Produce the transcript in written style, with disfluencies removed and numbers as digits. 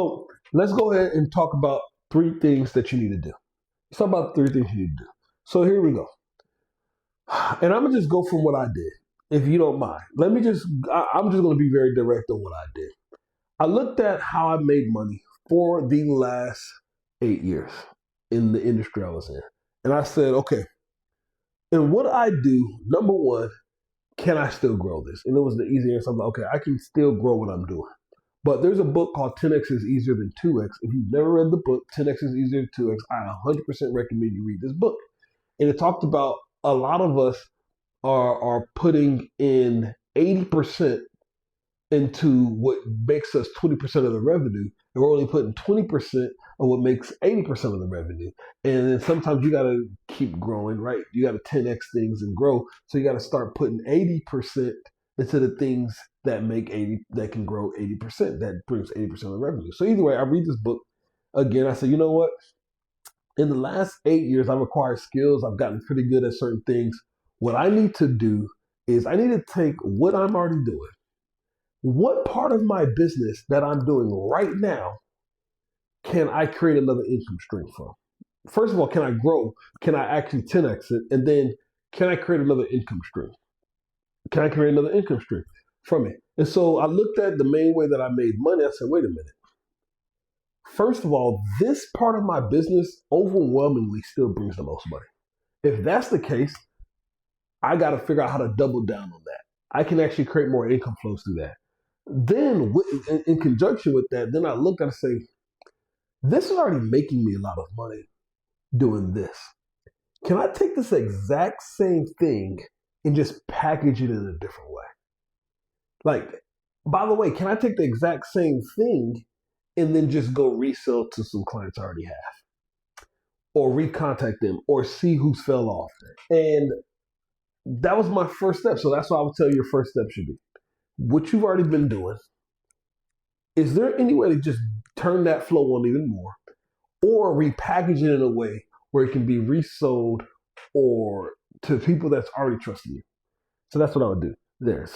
So let's go ahead and talk about three things that you need to do. Let's talk about three things you need to do. So here we go. And I'm gonna just go from what I did, if you don't mind. I'm just gonna be very direct on what I did. I looked at how I made money for the last 8 years in the industry I was in. And I said, okay, and what I do, number one, can I still grow this? And it was the easy answer. I'm like, okay, I can still grow what I'm doing. But there's a book called 10X is Easier Than 2X. If you've never read the book, 10X is Easier Than 2X, I 100% recommend you read this book. And it talked about a lot of us are putting in 80% into what makes us 20% of the revenue, and we're only putting 20% of what makes 80% of the revenue. And then sometimes you got to keep growing, right? You got to 10x things and grow. So you got to start putting 80% into the things that make 80, that can grow 80%, that brings 80% of the revenue. So either way, I read this book again. I said, you know what? In the last 8 years, I've acquired skills. I've gotten pretty good at certain things. What I need to do is I need to take what I'm already doing. What part of my business that I'm doing right now can I create another income stream from? First of all, can I grow? Can I actually 10x it? And then can I create another income stream? Can I create another income stream from it? And so I looked at the main way that I made money. I said, wait a minute. First of all, this part of my business overwhelmingly still brings the most money. If that's the case, I got to figure out how to double down on that. I can actually create more income flows through that. Then, in conjunction with that, then I look and say, this is already making me a lot of money doing this. Can I take this exact same thing and just package it in a different way? Like, by the way, can I take the exact same thing and then just go resell to some clients I already have? Or recontact them or see who fell off? And that was my first step. So that's what I would tell you your first step should be. What you've already been doing, is there any way to just turn that flow on even more or repackage it in a way where it can be resold or to people that's already trusting you? So that's what I would do there.